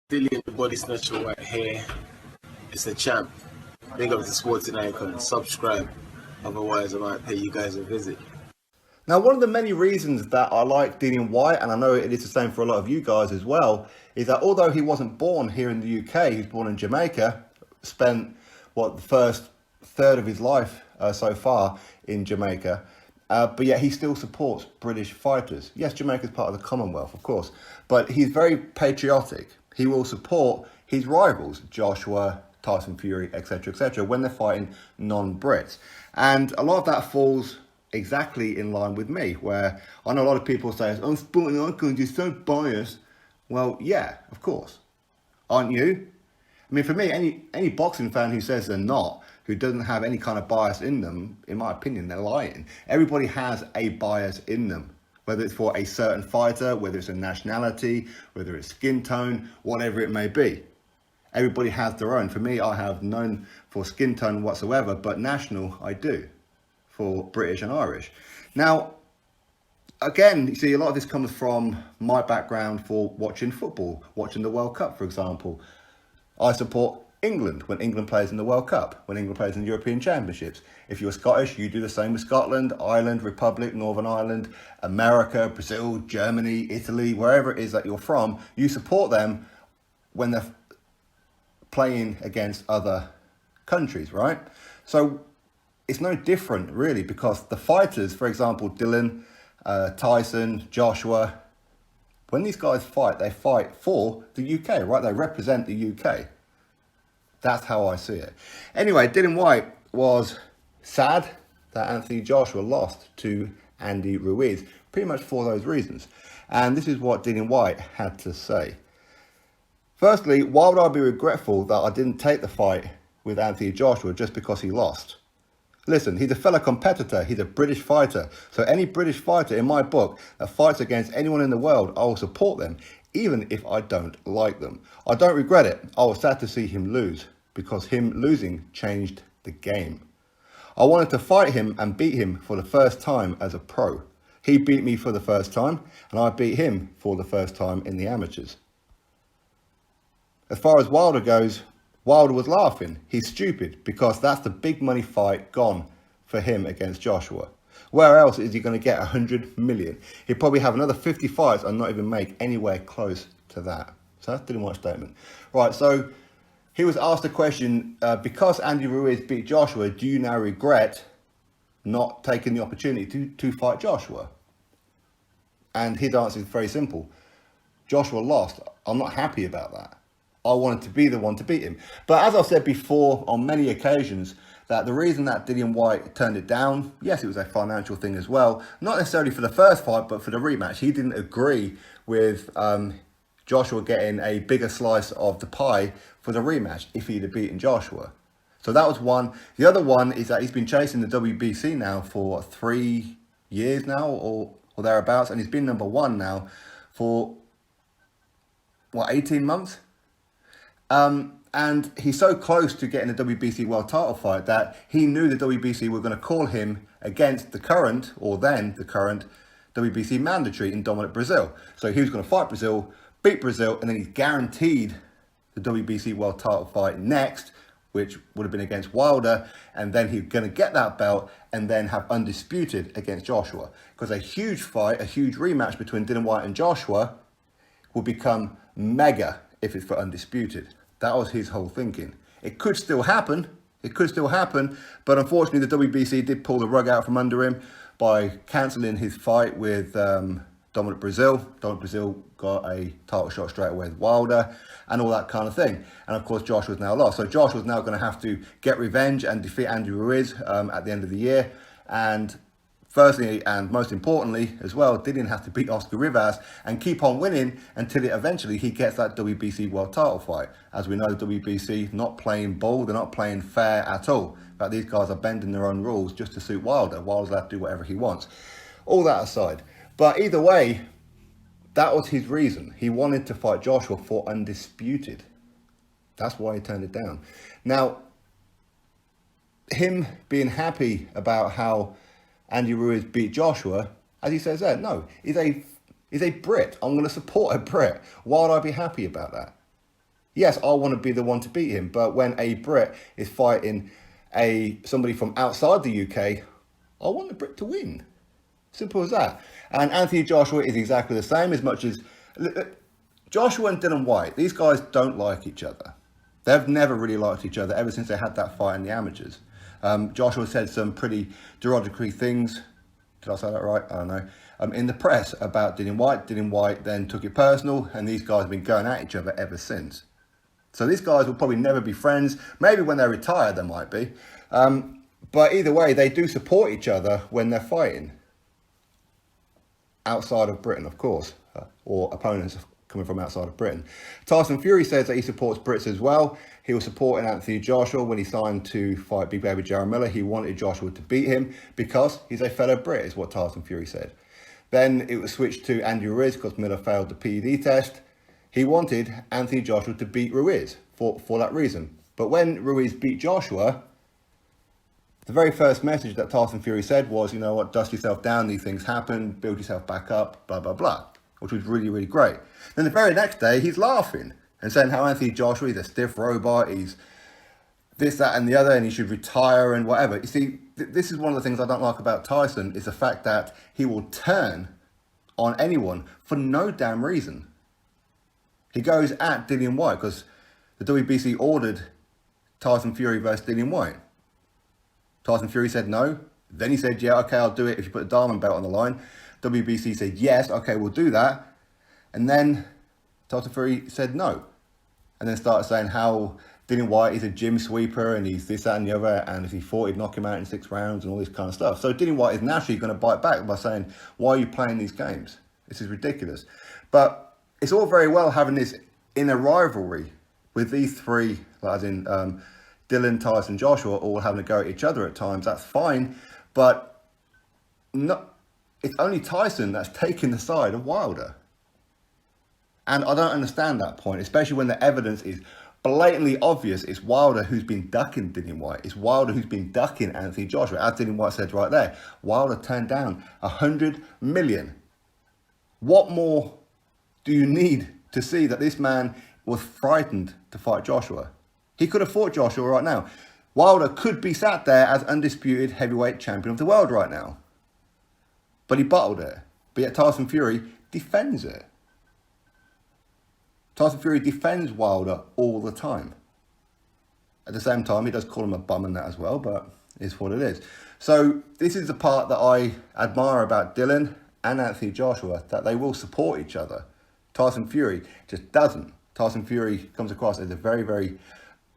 Dillian the Body Snatcher right here. It's a champ. Big up to Sporting Icon. Subscribe. Otherwise, I might pay you guys a visit. Now, one of the many reasons that I like Dillian WHyte, and I know it is the same for a lot of you guys as well, is that although he wasn't born here in the UK, he was born in Jamaica, spent, the first third of his life so far in Jamaica, but yet he still supports British fighters. Yes, Jamaica's part of the Commonwealth, of course, but he's very patriotic. He will support his rivals, Joshua, Tyson Fury, etc., when they're fighting non-Brits. And a lot of that falls exactly in line with me, where I know a lot of people say, "Oh, Sporting Icon, you're so biased." Well, yeah, of course. Aren't you? I mean, for me, any boxing fan who says they're not, who doesn't have any kind of bias in them, in my opinion, they're lying. Everybody has a bias in them, whether it's for a certain fighter, whether it's a nationality, whether it's skin tone, whatever it may be. Everybody has their own. For me, I have none for skin tone whatsoever, but national I do, for British and Irish. Now, again, you see, a lot of this comes from my background for watching football, watching the World Cup, for example. I support England when England plays in the World Cup, when England plays in the European Championships. If you're Scottish, you do the same with Scotland, Ireland, Republic, Northern Ireland, America, Brazil, Germany, Italy, wherever it is that you're from, you support them when they're playing against other countries, right? So it's no different, really, because the fighters, for example, Dillian, Tyson, Joshua, when these guys fight, they fight for the UK, right? They represent the UK. That's how I see it. Anyway, Dillian WHyte was sad that Anthony Joshua lost to Andy Ruiz, pretty much for those reasons. And this is what Dillian WHyte had to say. Firstly, why would I be regretful that I didn't take the fight with Anthony Joshua just because he lost? Listen, he's a fellow competitor. He's a British fighter. So any British fighter in my book that fights against anyone in the world, I will support them, even if I don't like them. I don't regret it. I was sad to see him lose, because him losing changed the game. I wanted to fight him and beat him for the first time as a pro. He beat me for the first time, and I beat him for the first time in the amateurs. As far as Wilder goes, Wilder was laughing. He's stupid, because that's the big money fight gone for him against Joshua. Where else is he going to get 100 million? He'd probably have another 50 fights and not even make anywhere close to that. So that's Dillian WHyte's statement. Right, so he was asked a question, because Andy Ruiz beat Joshua, do you now regret not taking the opportunity to fight Joshua? And his answer is very simple. Joshua lost. I'm not happy about that. I wanted to be the one to beat him. But as I've said before on many occasions, that the reason that Dillian WHyte turned it down, yes, it was a financial thing as well. Not necessarily for the first fight, but for the rematch. He didn't agree with Joshua getting a bigger slice of the pie for the rematch if he'd have beaten Joshua. So that was one. The other one is that he's been chasing the WBC now for 3 years now, or thereabouts, and he's been number one now for, 18 months? And he's so close to getting the WBC world title fight that he knew the WBC were going to call him against the current WBC mandatory in Dominic Brazil. So he was going to fight Brazil, beat Brazil, and then he's guaranteed the WBC world title fight next, which would have been against Wilder, and then he's going to get that belt and then have undisputed against Joshua. Because a huge fight, a huge rematch between Dillian WHyte and Joshua will become mega if it's for undisputed. That was his whole thinking. It could still happen. But unfortunately, the WBC did pull the rug out from under him by cancelling his fight with Dominic Brazil. Dominic Brazil got a title shot straight away with Wilder and all that kind of thing. And of course, Joshua's now lost. So Joshua's now going to have to get revenge and defeat Andy Ruiz at the end of the year. And firstly, and most importantly as well, Dillian has to beat Oscar Rivas and keep on winning until eventually he gets that WBC world title fight. As we know, the WBC not playing ball, they're not playing fair at all. But these guys are bending their own rules just to suit Wilder. Wilder's allowed to do whatever he wants. All that aside. But either way, that was his reason. He wanted to fight Joshua for undisputed. That's why he turned it down. Now, him being happy about how Andy Ruiz beat Joshua, as he says there, no, he's a Brit. I'm going to support a Brit. Why would I be happy about that? Yes, I want to be the one to beat him, but when a Brit is fighting somebody from outside the UK, I want the Brit to win. Simple as that. And Anthony Joshua is exactly the same, as much as Joshua and Dillian WHyte, these guys don't like each other. They've never really liked each other ever since they had that fight in the amateurs. Joshua said some pretty derogatory things. Did I say that right? I don't know. In the press about Dillian WHyte. Dillian WHyte then took it personal, and these guys have been going at each other ever since. So these guys will probably never be friends. Maybe when they're retired, they might be. But either way, they do support each other when they're fighting. Outside of Britain, of course, or opponents coming from outside of Britain. Tyson Fury says that he supports Brits as well. He was supporting Anthony Joshua when he signed to fight Big Baby Jarrell Miller. He wanted Joshua to beat him because he's a fellow Brit, is what Tyson Fury said. Then it was switched to Andy Ruiz because Miller failed the PED test. He wanted Anthony Joshua to beat Ruiz for that reason. But when Ruiz beat Joshua, the very first message that Tyson Fury said was, you know what, dust yourself down, these things happen, build yourself back up, blah, blah, blah, which was really, really great. Then the very next day, he's laughing and saying how Anthony Joshua is a stiff robot, he's this, that, and the other, and he should retire and whatever. You see, this is one of the things I don't like about Tyson, is the fact that he will turn on anyone for no damn reason. He goes at Dillian WHyte because the WBC ordered Tyson Fury versus Dillian WHyte. Tyson Fury said no. Then he said, yeah, okay, I'll do it if you put a diamond belt on the line. WBC said, yes, okay, we'll do that. And then Tyson Fury said no. And then started saying how Dillian WHyte is a gym sweeper and he's this, that, and the other. And if he fought, he'd knock him out in 6 rounds and all this kind of stuff. So Dillian WHyte is naturally going to bite back by saying, why are you playing these games? This is ridiculous. But it's all very well having this inner rivalry with these three, as in Dillian, Tyson, Joshua, all having a go at each other at times. That's fine. But it's only Tyson that's taking the side of Wilder. And I don't understand that point, especially when the evidence is blatantly obvious. It's Wilder who's been ducking Dillian WHyte. It's Wilder who's been ducking Anthony Joshua. As Dillian WHyte said right there, Wilder turned down $100 million. What more do you need to see that this man was frightened to fight Joshua? He could have fought Joshua right now. Wilder could be sat there as undisputed heavyweight champion of the world right now. But he bottled it. But yet Tyson Fury defends it. Tyson Fury defends Wilder all the time. At the same time, he does call him a bum and that as well, but it's what it is. So this is the part that I admire about Dillian and Anthony Joshua, that they will support each other. Tyson Fury just doesn't. Tyson Fury comes across as a very, very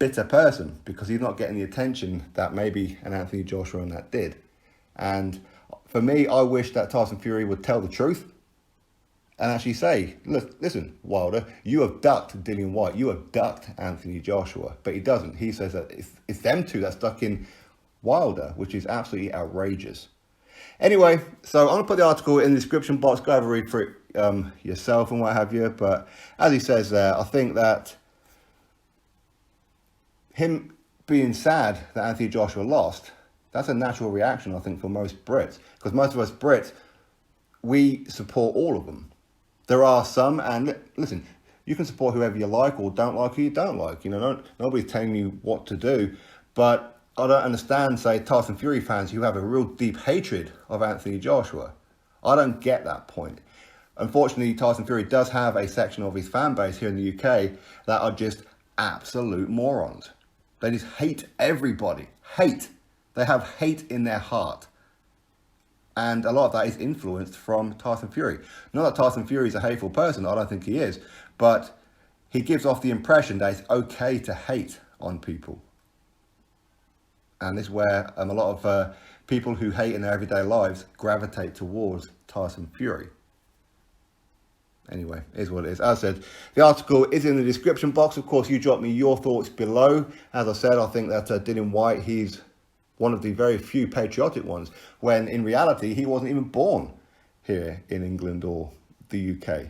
bitter person because he's not getting the attention that maybe an Anthony Joshua and that did. And for me, I wish that Tyson Fury would tell the truth and actually say, look, listen, Wilder, you have ducked Dillian WHyte, you have ducked Anthony Joshua. But he doesn't. He says that it's them two that's ducking Wilder, which is absolutely outrageous. Anyway, so I'm going to put the article in the description box. Go have a read for it yourself and what have you. But as he says there, I think that him being sad that Anthony Joshua lost, that's a natural reaction, I think, for most Brits. Because most of us Brits, we support all of them. There are some, and listen, you can support whoever you like or don't like who you don't like. You know, nobody's telling you what to do. But I don't understand, say, Tyson Fury fans who have a real deep hatred of Anthony Joshua. I don't get that point. Unfortunately, Tyson Fury does have a section of his fan base here in the UK that are just absolute morons. They just hate everybody. Hate. They have hate in their heart. And a lot of that is influenced from Tyson Fury. Not that Tyson Fury is a hateful person, I don't think he is. But he gives off the impression that it's okay to hate on people. And this is where a lot of people who hate in their everyday lives gravitate towards Tyson Fury. Anyway, it is what it is. As I said, the article is in the description box. Of course, you drop me your thoughts below. As I said, I think that Dillian WHyte, he's one of the very few patriotic ones, when in reality, he wasn't even born here in England or the UK.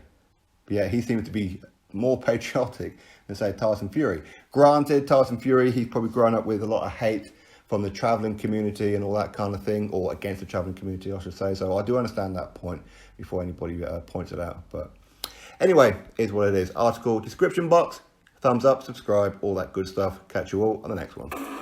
But yeah, he seems to be more patriotic than, say, Tyson Fury. Granted, Tyson Fury, he's probably grown up with a lot of hate from the travelling community and all that kind of thing, or against the travelling community, I should say. So I do understand that point before anybody points it out. But anyway, is what it is. Article, description box. thumbs up, subscribe, all that good stuff. Catch you all on the next one.